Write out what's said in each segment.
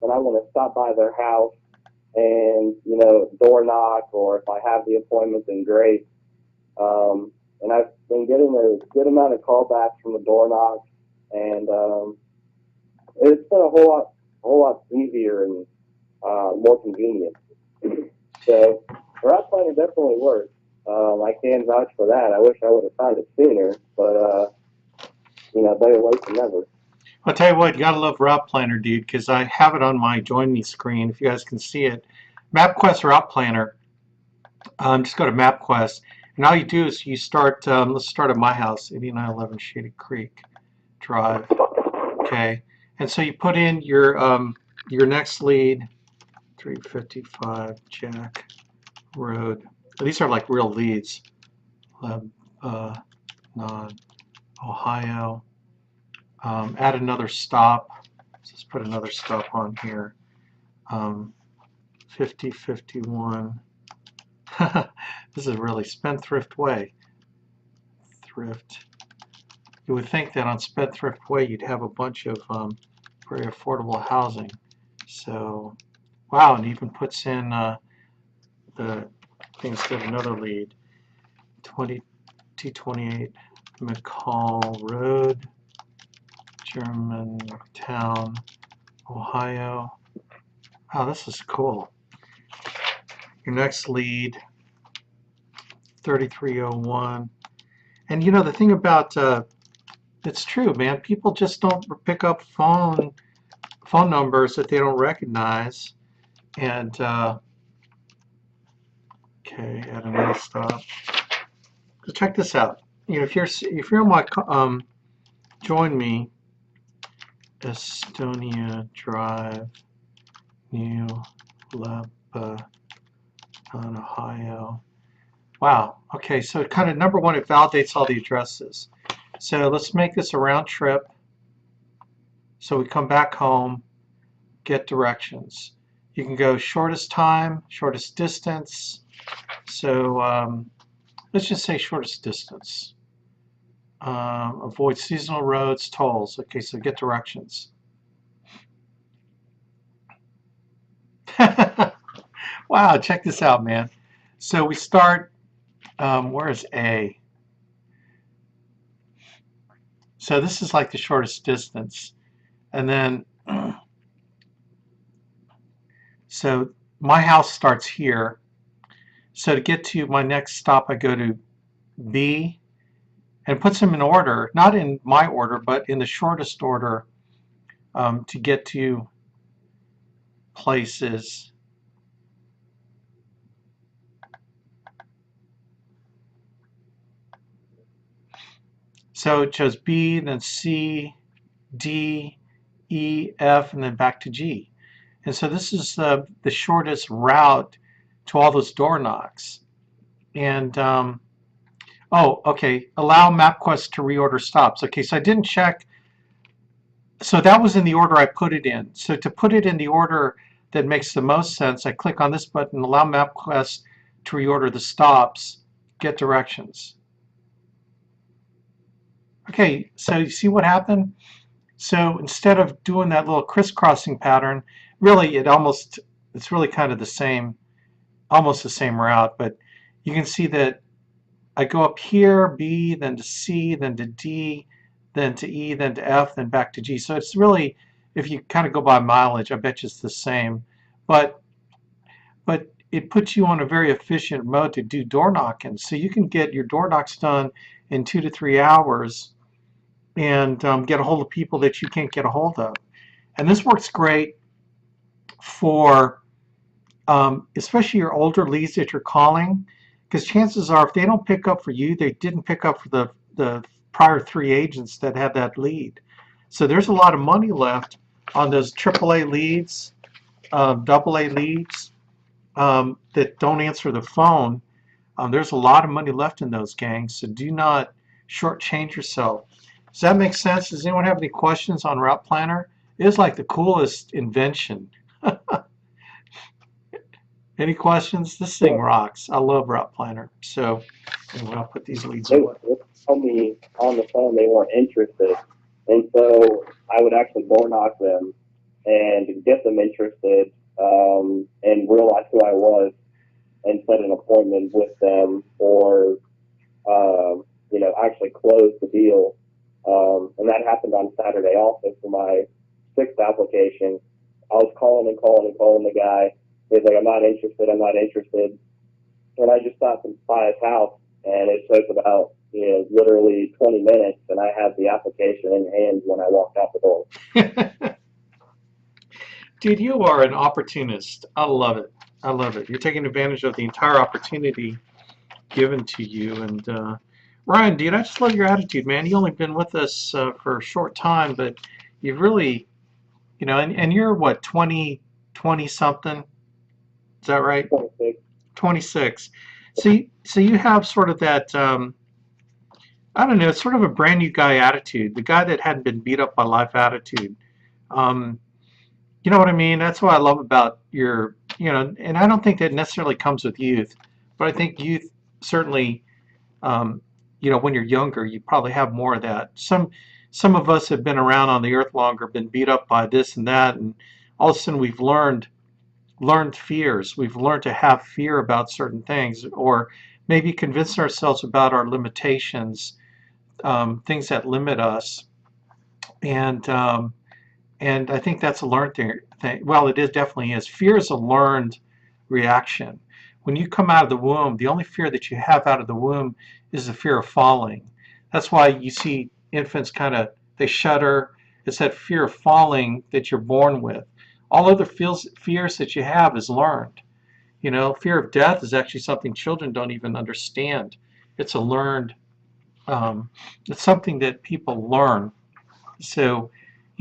and I want to stop by their house and, you know, door knock, or if I have the appointment, then great. And I've been getting a good amount of callbacks from the door knock, and it's been a whole lot easier and more convenient. So route planner definitely works. I can vouch for that. I wish I would have found it sooner, but you know, better late than never. I'll tell you what, you gotta love Route Planner, dude, because I have it on my Join Me screen, if you guys can see it. Mapquest Route Planner. Just go to Mapquest, and all you do is you start, let's start at my house, 8911 Shady Creek Drive, okay? And so you put in your next lead, 355 Jack Road. These are like real leads. Ohio. Add another stop. Let's put another stop on here. 5051. This is really Spendthrift Way. Thrift. You would think that on Spendthrift Way you'd have a bunch of very affordable housing. So, wow, and even puts in the things that another lead. 228 McCall Road, Germantown, Ohio. Wow, this is cool. Your next lead, 3301. And you know, the thing about, it's true, man, people just don't pick up phone numbers that they don't recognize. And, okay, add another stop. So check this out. You know, if you're on my, Join Me, Estonia Drive, New Lebanon, Ohio. Wow. Okay, so kind of number one, it validates all the addresses. So let's make this a round trip. So we come back home, get directions. You can go shortest time, shortest distance. So let's just say shortest distance. Avoid seasonal roads, tolls. Okay, so get directions. Wow, check this out, man. So we start, where's A? So this is like the shortest distance. And then, so my house starts here. So to get to my next stop, I go to B, and it puts them in order, not in my order, but in the shortest order to get to places. So it chose B, then C, D, E, F, and then back to G. And so this is the shortest route to all those door knocks. And, oh, okay, allow Mapquest to reorder stops. Okay, so I didn't check. So that was in the order I put it in. So to put it in the order that makes the most sense, I click on this button, allow Mapquest to reorder the stops, get directions. Okay, so you see what happened? So instead of doing that little crisscrossing pattern, really it's really kind of the same, almost the same route, but you can see that I go up here, B, then to C, then to D, then to E, then to F, then back to G. So it's really, if you kind of go by mileage, I bet you it's the same. But it puts you on a very efficient mode to do door knocking. So you can get your door knocks done in 2 to 3 hours and get a hold of people that you can't get a hold of. And this works great for especially your older leads that you're calling, because chances are if they don't pick up for you, they didn't pick up for the prior 3 agents that had that lead. So there's a lot of money left on those AAA leads, AA leads that don't answer the phone. There's a lot of money left in those, gangs, so do not shortchange yourself. Does that make sense? Does anyone have any questions on Route Planner? It is like the coolest invention. Any questions? This thing rocks. I love Route Planner. So anyway, I'll put these leads away. They told me on the phone they weren't interested, and so I would actually door knock them and get them interested and realize who I was and set an appointment with them or, actually close the deal. And that happened on Saturday also for my sixth application. I was calling the guy. He's like, I'm not interested. And I just stopped by his house, and it took about, literally 20 minutes, and I had the application in hand when I walked out the door. Dude, you are an opportunist. I love it. I love it. You're taking advantage of the entire opportunity given to you. And Ryan, dude, I just love your attitude, man. You've only been with us for a short time, but you've really, and you're what, 20 something? Is that right? 26. 26. So you have sort of that, I don't know, it's sort of a brand new guy attitude, the guy that hadn't been beat up by life attitude. Um, you know what I mean? That's what I love about your, and I don't think that necessarily comes with youth, but I think youth certainly, um, when you're younger, you probably have more of that. Some of us have been around on the earth longer, been beat up by this and that, and all of a sudden we've learned fears. We've learned to have fear about certain things, or maybe convince ourselves about our limitations, things that limit us, and and I think that's a learned thing. Well, it is definitely is. Fear is a learned reaction. When you come out of the womb, the only fear that you have out of the womb is the fear of falling. That's why you see infants they shudder. It's that fear of falling that you're born with. All other fears that you have is learned. Fear of death is actually something children don't even understand. It's a learned, it's something that people learn. So,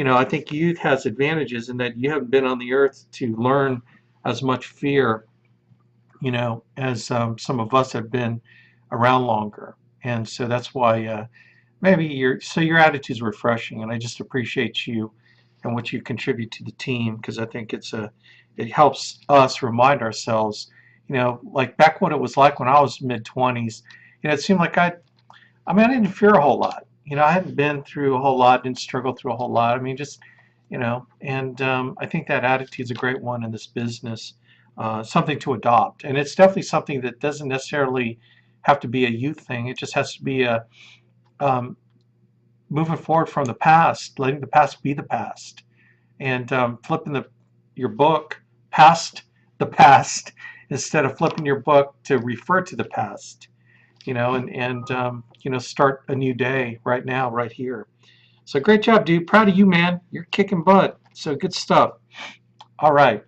I think youth has advantages in that you haven't been on the earth to learn as much fear, as some of us have been around longer. And so that's why maybe your attitude's refreshing, and I just appreciate you and what you contribute to the team, because I think it helps us remind ourselves, like back what it was like when I was mid-20s. It seemed like I didn't fear a whole lot. I hadn't been through a whole lot, didn't struggle through a whole lot. Just, and I think that attitude's a great one in this business, something to adopt. And it's definitely something that doesn't necessarily have to be a youth thing. It just has to be um, moving forward from the past, letting the past be the past, and flipping your book past the past instead of flipping your book to refer to the past. And start a new day right now, right here. So great job, dude. Proud of you, man. You're kicking butt. So good stuff. All right.